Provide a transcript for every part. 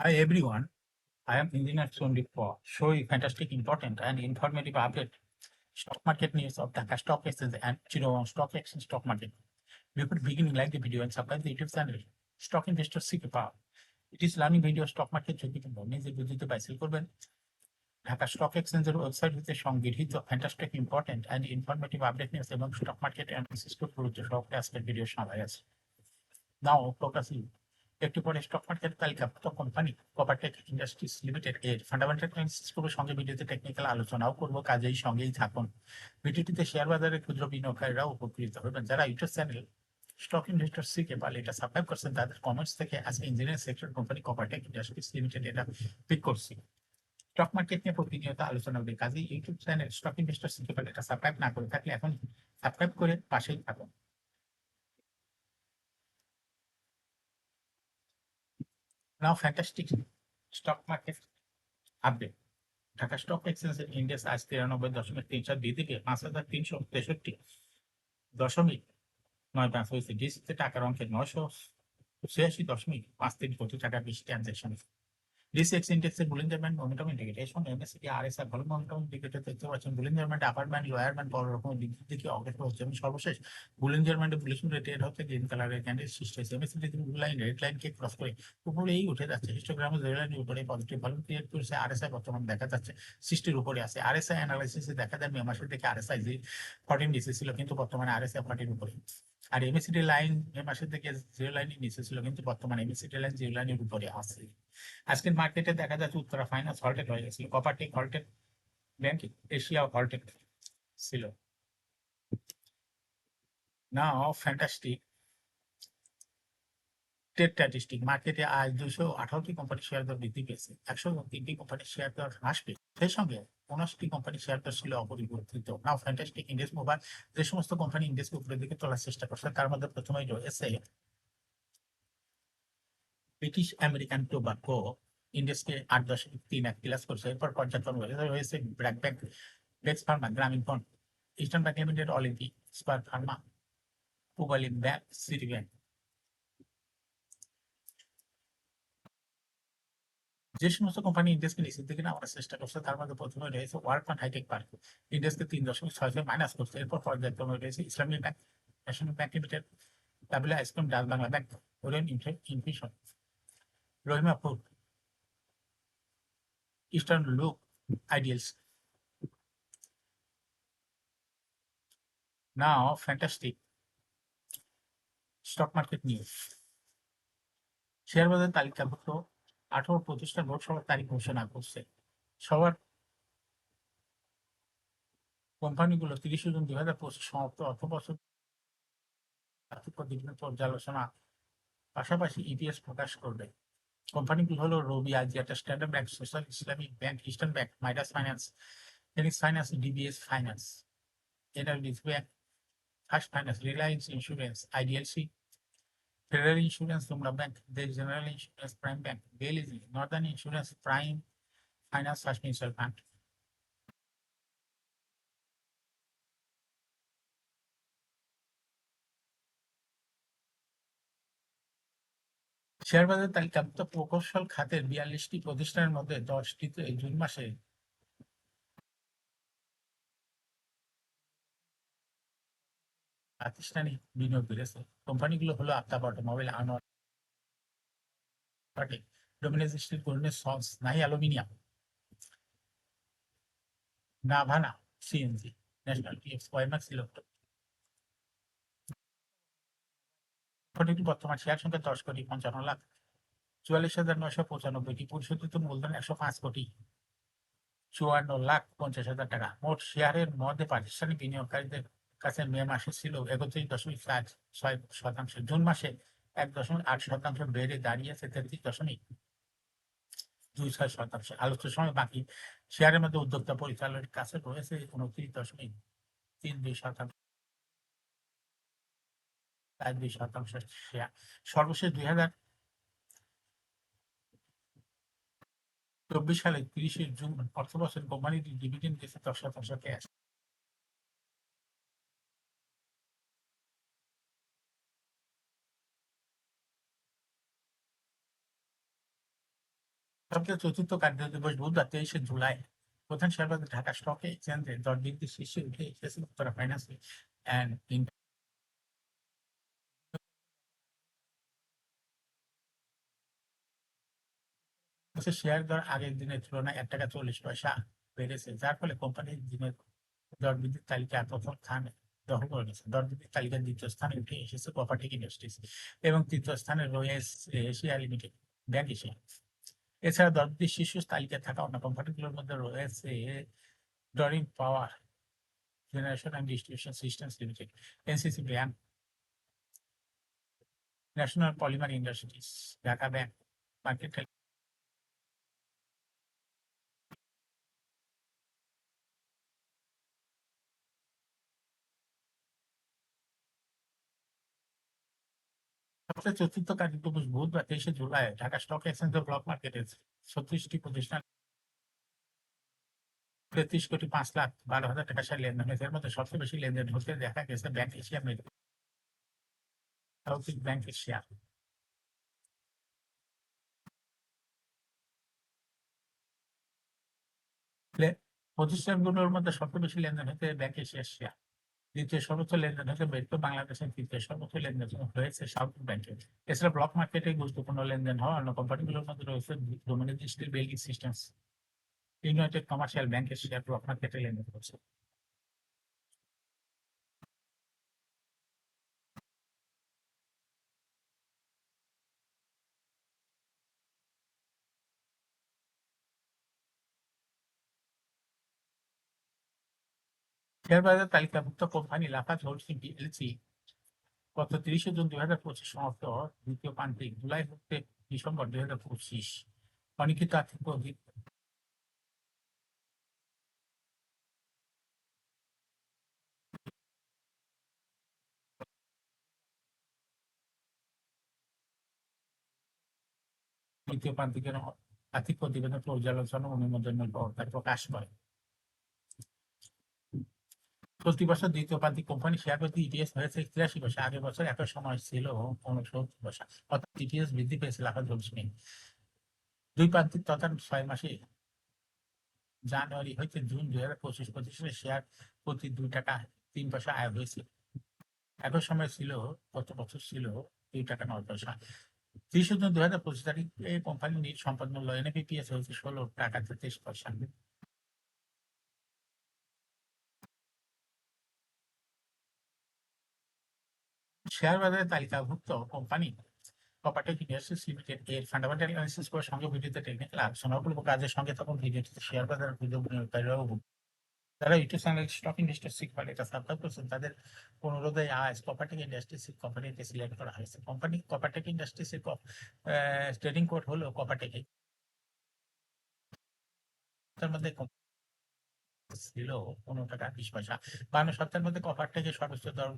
Hi everyone, I am Engineer Sundeep Paul, showing fantastic, important and informative update stock market news of Dhaka Stock Exchange and Chittagong Stock Exchange stock market. Before beginning, like the video and subscribe the YouTube channel Stock Investor Secret Power. It is learning video stock market ঝুঁকি কিন্তু নিজে বুঝতে বাইসেল করবেন Dhaka stock এক্সচেঞ্জের website হতে সংগৃহীত fantastic important and informative update news এবং stock market analysis গুরুত্ব সহকারে আজকের ভিডিও শোনা আছে। নাও ফোকাসিং একটু পরে স্টক মার্কেট তালিকাভুক্ত কোম্পানি কোপারটেক ইন্ডাস্ট্রিজ লিমিটেড এর ফান্ডামেন্টাল অ্যানালিসিস করব, সঙ্গে ভিডিওতে টেকনিক্যাল আলোচনাও করব, কাজেই সঙ্গেই থাকুন। ভিডিওটিতে শেয়ার বাজারের ক্ষুদ্র বিনিয়োগকারীরাও উপকৃত হবেন। যারা ইউটিউব চ্যানেল স্টক ইনভেস্টর শিখে পারলে এটা সাবস্ক্রাইব করছেন, তাদের কমেন্টস থেকে আজকে engineering sector company Coppertech industries limited এটা পিক করছি। স্টক মার্কেট নিয়ে প্রতিনিয়ত আলোচনা হবে, কাজেই ইউটিউব চ্যানেল স্টক ইনভেস্টর শিখে পারলে এটা সাবস্ক্রাইব না করে থাকলে এখন সাবস্ক্রাইব করে পাশেই থাকুন। Now fantastic stock market update. Dhaka stock এক্সচেঞ্জের ইন্ডেক্স আজ 93.34 বৃদ্ধি পেয়ে 5,363.9 হয়েছে। ডিসিতে টাকার অঙ্কের 986.53 কোটি টাকার বেশি ট্রানজাকশন। ডিসিএক্স ইন্ডেক্সের বুলিঞ্জার ব্যান্ড মোমেন্টাম ইন্ডিকেটর এর সঙ্গে এমএসসিপি আরএসআই ভালো মোমেন্টাম ইন্ডিকেটর দেখতে পাচ্ছেন। Bollinger band upper band lower band বড় রকমের দিক থেকে অগ্রসর হচ্ছে এবং সর্বশেষ বুলিঞ্জার ব্যান্ডে বুলিশন রেট হচ্ছে গ্রিন কালারের ক্যান্ডেল সৃষ্টি হয়েছে। এমএসসিপি ব্লু লাইন রেড লাইনকে ক্রস করে উপরেই উঠে যাচ্ছে। হিস্টোগ্রামে রেড লাইনের উপরে পজিটিভ ভলিউম ক্রিয়েট করেছে। আরএসআই বর্তমান দেখা যাচ্ছে 60-র উপরে আছে। আরএসআই অ্যানালাইসিসে দেখা যায় মে মাসের দিকে আরএসআই 14 ডিসি ছিল, কিন্তু বর্তমানে আরএসআই 40-র উপরে। আর এমএসিডি লাইন মে মাসের দিকে জিরো লাইনের নিচে ছিল, কিন্তু বর্তমানে এমএসিডি লাইন জিরো লাইনের উপরে আছে। আজকের মার্কেটে দেখা যাচ্ছে উত্তরা ফাইন্যান্স হল্টেড হয়ে গেছিল, কোপারটেক হল্টেড, ব্যাংক এশিয়া হল্টেড ছিল। নাও ফ্যান্টাস্টিক ট্রেড স্ট্যাটিস্টিক মার্কেটে আজ 218টি কোম্পানি শেয়ার দর বৃদ্ধি পেয়েছে, 103টি কোম্পানির শেয়ার দর হ্রাস পেয়েছে, সেই সঙ্গে 59টি কোম্পানির শেয়ার দর ছিল অপরিবর্তিত। নাও ফ্যান্টাস্টিক ইন্ডেক্স মোবাইল যে সমস্ত কোম্পানি ইন্ডেক্সকে উপরের দিকে তোলার চেষ্টা করছে, তার মধ্যে প্রথমেই রয়েছে ব্রিটিশ আমেরিকান টোবাকো ইন্ডেক্সকে 8.31 প্লাস করছে। এরপর পর্যায়ক্রমে রয়েছে ব্র্যাক ব্যাংক, ডেক্স ফার্মা, গ্রামীণ phone, eastern bank limited, Olympic, spare Pharma, Pubali bank, city bank. যে সমস্ত কোম্পানি ইন্ডেক্সকে নিচের দিকে নামানোর চেষ্টা করছে, তার মধ্যে প্রথমে রয়েছে ওয়ার্কম্যান হাইটেক পার্ক, ইন্ডেক্সকে 3.66 মাইনাস করছে। এরপর পর্যায়ক্রমে রয়েছে Islami bank, national bank limited, double ice cream, Dutch Bangla bank, Orient infusion, Rahima food, eastern look, ideals. Now fantastic stock market news. Share বাজার তালিকাভুক্ত 18 প্রতিষ্ঠান ভোট সভার তারিখ ঘোষণা করছে। সবার কোম্পানিগুলো 30 জুন 2025 সমাপ্ত অর্থবছর আর্থিক প্রতিবেদন পর্যালোচনা পাশাপাশি ইপিএস প্রকাশ করবে। কোম্পানিগুলো হলো Robi, Axiata, standard bank, social Islamic bank, eastern bank, Midas finance, Phoenix finance, DBS finance, NRBC bank, first finance, reliance insurance, IDLC, federal insurance, তোমরা bank, Desh general insurance, prime bank, বেলিজি, northern insurance, prime finance, first mutual fund. Share বাজার তালিকাভুক্ত প্রকৌশল খাতের 42টি প্রতিষ্ঠানের মধ্যে 10টিতে June মাসে প্রাতিষ্ঠানিক বিনিয়োগ বেড়েছে। কোম্পানিগুলো হলো Aftab automobile, Anwar party, Dominus steel, golden sons, নাই aluminium, Navana CNG, national TX, Wimax electric. কোম্পানিটি বর্তমান শেয়ার সংখ্যা 10,55,44,995টি, পরিশোধিত মূলধন 105,54,50,টাকা। মোট শেয়ারের মধ্যে প্রাতিষ্ঠানিক বিনিয়োগকারীদের কাছে মে মাসে ছিল 31.6%, জুন মাসে 1.8% বেড়ে দাঁড়িয়েছে 33.26%। আলোচ্য সময় বাকি শেয়ারের মধ্যে উদ্যোক্তা পরিচালকের কাছে রয়েছে 29.32%, 2% শেয়ার। সর্বশেষ 2024 সালে 30 জুন অর্থবছর কোম্পানিটি ডিভিডেন্ড দিয়েছে 10% ক্যাশ। সবচেয়ে চতুর্থ কার্য দিবস বুধবার 23শে জুলাই প্রধান শেয়ার বাজার ঢাকা স্টক এক্সচেঞ্জে দর বৃদ্ধির শীর্ষে উঠে এসেছে উত্তরা ফাইন্যান্স অ্যান্ড শেয়ার দর আগের দিনের তুলনায় 1 টাকা 40 পয়সা বেড়েছে, যার ফলে কোম্পানির দিনের দর বৃদ্ধির তালিকায় প্রথম স্থান দখল করে নিয়েছে। দর বৃদ্ধির তালিকার দ্বিতীয় স্থানে উঠে এসেছে কোঅপারেটিভ ইন্ডাস্ট্রিজ এবং তৃতীয় স্থানে রয়েছে এশিয়া লিমিটেড, ব্যাংক এশিয়া। এছাড়া দর বৃদ্ধির শীর্ষ তালিকায় থাকা অন্য কোম্পানিগুলোর মধ্যে রয়েছে ডরিন পাওয়ার generation and distribution systems limited, NCC bank, national polymer industries, Dhaka bank, market. সবচেয়ে চতুর্থ কার্যদিবস বুধবার 23শে জুলাই ঢাকা স্টক এক্সচেঞ্জের ব্লক মার্কেটে 36টি প্রতিষ্ঠান 33,05,12,000 টাকা শেয়ার লেনদেন হয়েছে। এর মধ্যে সবচেয়ে বেশি লেনদেন হতে দেখা গেছে ব্যাংক এশিয়া ব্যাংকের শেয়ার। প্রতিষ্ঠানগুলোর মধ্যে সবচেয়ে বেশি লেনদেন হতে ব্যাংক এশিয়ার শেয়ার। দ্বিতীয় সর্বোচ্চ লেনদেন হয়েছে মেট্রো বাংলাদেশের, তৃতীয় সর্বোচ্চ লেনদেন হয়েছে সাউথ ব্যাংকে। এছাড়া ব্লক মার্কেটে গুরুত্বপূর্ণ লেনদেন হওয়া অন্য কোম্পানিগুলোর মধ্যে রয়েছে ডোমিনিক স্টিল, বেলগি সিস্টেমস, ইউনাইটেড কমার্শিয়াল ব্যাংকের শেয়ার ব্লক মার্কেটে লেনদেন করছে। শেয়ার বাজার তালিকাভুক্ত কোম্পানি লাফার্জ হোল্ডিং পিএলসি গত 30শে জুন 2025 সমাপ্ত দ্বিতীয় প্রান্তিক জুলাই হতে ডিসেম্বর 2025 অনিশ্চিত আর্থিক দ্বিতীয় প্রান্তিকের আর্থিক প্রতিবেদন পর্যালোচনা অনুমোদনের পর তা প্রকাশ করে। চলতি বছর দ্বিতীয় প্রান্তিক কোম্পানি শেয়ার প্রতি ইপিএস হয়েছে 83 পয়সা, আগের বছর একই সময় ছিল 69 পয়সা, অর্থাৎ ইপিএস বৃদ্ধি পেয়েছে লাফার্জ হোল্ডিং। দুই প্রান্তিক তথা 6 মাসে জানুয়ারি হইতে জুন 2025 পর্যন্ত শেয়ার প্রতি 2 টাকা 3 পয়সা আয় হয়েছে। একই সময় ছিল গত বছর ছিল 2 টাকা 9 পয়সা। 30 জুন 2025 তারিখে কোম্পানির নিট সম্পদ মূল্য এনএপিপিএস হয়েছে 16 টাকা 23 পয়সা। শেয়ার বাজারে তালিকাভুক্ত কোম্পানি কোঅপারেটিভ ইন্ডাস্ট্রিজ লিমিটেড এর ফান্ডামেন্টাল অ্যানালিসিস করে সঙ্গে ভিডিওতে টেকনিক্যাল আলোচনা উপলব্ধ কাজের সঙ্গে তখন ভিডিওটিতে শেয়ার বাজার বিনিয়োগকারীরাও যারা ইউটিউব চ্যানেল স্টক ইন্ডাস্ট্রি শিখবার এটা সাবস্ক্রাইব করছেন তাদের অনুরোধে আজ কোঅপারেটিভ ইন্ডাস্ট্রিজ কোম্পানিকে সিলেক্ট করা হয়েছে। Company cooperative industries trading code হলো কোঅপারেটিভ। তার মধ্যে ছিল 15 টাকা 20 পয়সা। 52 সপ্তাহের মধ্যে কোঅপারেটিভের সর্বোচ্চ দর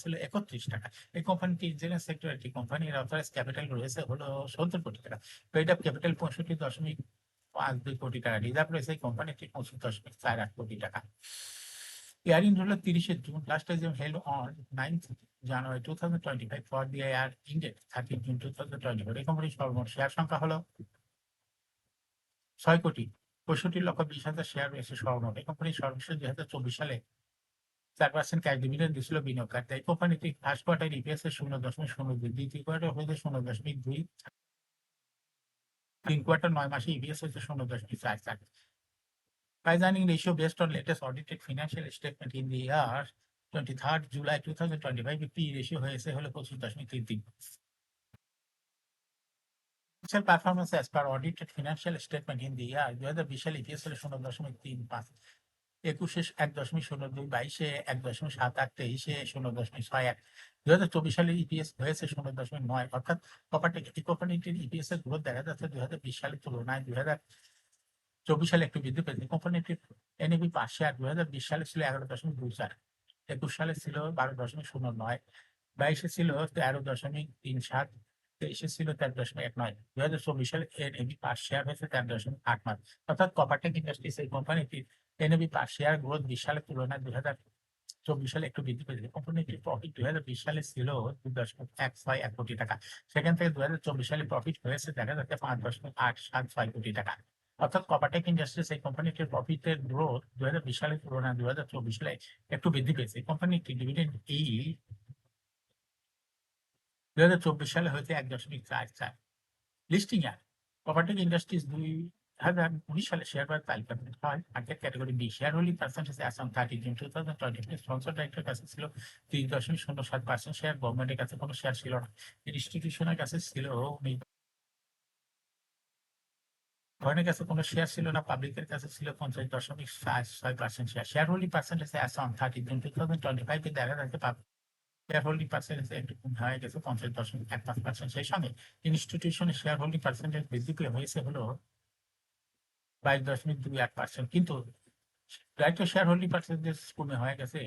ছিল 31 টাকা। এই কোম্পানিটি ইন্স্যুরেন্স সেক্টর একটি কোম্পানির অথরাইজ ক্যাপিটাল রয়েছে হলো 70 কোটি টাকা। পেইড আপ ক্যাপিটাল 65.52 কোটি টাকা। রিজার্ভ রয়েছে এই কোম্পানিটি 25.48 কোটি টাকা। Hearing হলো 30শে জুন, last time held on 9th January 2025 for the year ended 30 June 2024। এই কোম্পানির সর্বমোট শেয়ার সংখ্যা হলো 6,65,20,00,000 শেয়ার রয়েছে সর্বমোট। এই কোম্পানির সর্বশেষ 2024 সালে 4% ক্যাশ ডিভিডেন্ড দিয়েছিল বিনিয়োগকারীদের। এই কোম্পানিটি ফার্স্ট কোয়ার্টার ইপিএস এর 0.02, দ্বিতীয় কোয়ার্টার হয়েছে 0.2, 3 কোয়ার্টার 9 মাসে ইপিএস হয়েছে 0.44। Price earning ratio based on latest audited financial statement in the year 23rd July 2025 P ratio হয়েছে হলো 25.33। Financial performance as per audited financial statement in the year 2020 সালে EPS হলো 0.35, 21-এ 1.02, 22-এ 1.78, 23-এ 0.61। 2024 সালে ইপিএস হয়েছে 0.9, অর্থাৎ এই কোম্পানিটির ইপিএস এর গ্রোথ দেখা যাচ্ছে 2020 সালের তুলনায় 2024 সালে একটু বৃদ্ধি পেয়েছে। কোম্পানিটির এনএভি পার শেয়ার 2020 সালে ছিল 11.24, 21 সালে ছিল 12.09, 22-এ ছিল 13.37, 23-এ ছিল 13.19। 2024 সালে এনএভি পার শেয়ার হয়েছে 13.89, অর্থাৎ কোঅপারেটিভ ইন্ডাস্ট্রিজ এই কোম্পানিটির এনএভি পার শেয়ার গ্রোথ 20 সালের তুলনায় 2024 সালে একটু বৃদ্ধি পেয়েছে। কোম্পানিটির প্রফিট 2020 সালে ছিল 2.161 কোটি টাকা। সেখান থেকে 2024 সালে প্রফিট হয়েছে দেখা যাচ্ছে 5.876 কোটি টাকা। অর্থাৎ কপারটেক ইন্ডাস্ট্রিজ এই কোম্পানিটির প্রফিটের গ্রোথ 2020 সালের তুলনায় 2024 সালে একটু বৃদ্ধি পেয়েছে। কোম্পানিটি ডিভিডেন্ড yield 2024 সালে হয়েছে 1.44। লিস্টিং ইয়ার কপারটেক ইন্ডাস্ট্রিজ 2019 সালে শেয়ার বাজার তালিকাভুক্ত হয় market category B. Share holding percentage as on 30 June 2020 sponsor ডাইরেক্টরের কাছে ছিল 3.07%। শেয়ার গভর্নমেন্টের কাছে কোনো শেয়ার ছিল না। ইনস্টিটিউশনের কাছে ছিল গভর্নমেন্টের কাছে কোনো শেয়ার ছিল না। পাবলিকের কাছে ছিল 50.6% share. Share holding percentage as on 30 June 2025 দেখা যাচ্ছে শেয়ার হোল্ডিং পার্সেন্টেজ একটু কম হয়ে গেছে 50.15%। সেই সঙ্গে ইনস্টিটিউশনের শেয়ার হোল্ডিং পার্সেন্টেজ বৃদ্ধি পেয়ে হয়েছে হলো 22.28%। কিন্তু ডাইরেক্ট শেয়ার হোল্ডিং পার্সেন্টেজ কমে হয়ে গেছে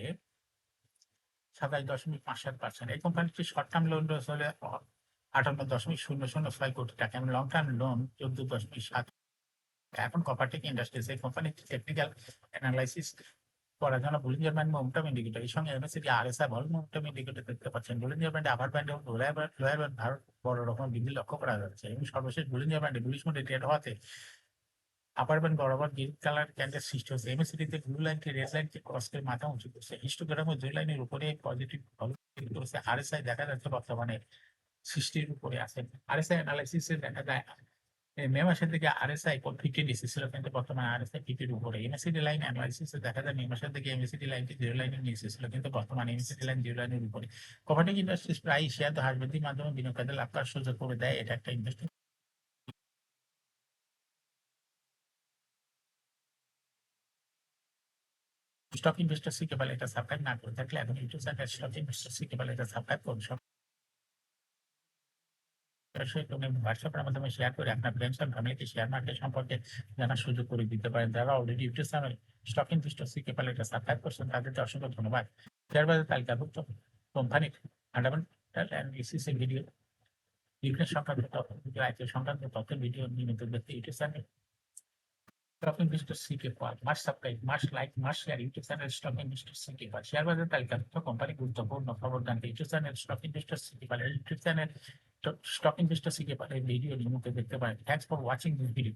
27.57%। এই কোম্পানিটির শর্ট টার্ম লোন রয়েছে হলে 58.006 কোটি টাকা এবং লং টার্ম লোন 14.7। এখন কপারটেক ইন্ডাস্ট্রিজ এই কোম্পানিটি টেকনিক্যাল অ্যানালাইসিস করার জন্য বুলিঞ্জার ব্যান্ড মোমেন্টাম ইন্ডিকেটর এর সঙ্গে এমএসসিডি আরএসআই ভল মোমেন্টাম ইন্ডিকেটর দেখতে পাচ্ছেন। বুলিঞ্জার ব্যান্ডে আপার ব্যান্ড এবং লোয়ার ব্যান্ড ভারত বড় রকম বৃদ্ধি লক্ষ্য করা যাচ্ছে এবং সর্বশেষ বুলিঞ্জার ব্যান্ডে বুলিশ মোডে ট্রেড হওয়াতে আপার ব্যান্ড বরাবর গ্রিন কালার ক্যান্ডেল সৃষ্টি হচ্ছে। এমএসসিডি তে ব্লু লাইনকে রেড লাইনকে ক্রস করে মাথা উঁচু করছে। হিস্টোগ্রামে দুই লাইনের উপরে পজিটিভ ভল করেছে। আরএসআই দেখা যাচ্ছে বর্তমানে 60 এর উপরে আছে। আরএসআই অ্যানালাইসিসে দেখা যায় মে মাসের দিকে আরএসআই 50 নিচে ছিল কিন্তু বর্তমানে আরএসআই 50 এর উপরে। এমএসসিডি লাইন অ্যানালাইসিসে দেখা যায় মে মাসের দিকে এমএসসিডি লাইনটি 0 লাইনের নিচে ছিল কিন্তু বর্তমানে এমএসসিডি লাইন 0 লাইনের উপরে। কপারটেক ইন্ডাস্ট্রিজ প্রায় শেয়ার হ্রাস বৃদ্ধির মাধ্যমে বিনিয়োগকারীদের লাভ করার সুযোগ করে দেয়। এটা একটা ইনভেস্টমেন্ট। স্টক ইনভেস্টর সিকে বলে এটা সাবস্ক্রাইব না করে থাকলে এখন YouTube channel stock investor CK বলে এটা সাবস্ক্রাইব করুন। হোয়াটসঅ্যাপের মাধ্যমে শেয়ার করে আপনার ফ্রেন্ডস এন্ড ফ্যামিলিকে শেয়ার মার্কেট সম্পর্কে জানার সুযোগ করে দিতে পারেন। যারা already YouTube channel stock investor CK বলে এটা সাবস্ক্রাইব করছেন তাদেরকে অসংখ্য ধন্যবাদ। শেয়ার বাজার তালিকাভুক্ত কোম্পানির ফান্ডামেন্টাল অ্যানালিসিস এর ভিডিও বিভিন্ন সংক্রান্ত তথ্য আইপিও সংক্রান্ত তথ্যের ভিডিও নিয়মিত দেখতে YouTube channel stock investor CK Pal must subscribe must like must share YouTube channel stock investor CK Pal. Share বাজার তালিকাভুক্ত কোম্পানি গুরুত্বপূর্ণ খবর জানতে YouTube channel stock investor CK Pal YouTube channel stock investor CK Pal এই ভিডিও নিয়মিত দেখতে পারেন। Thanks for watching this video.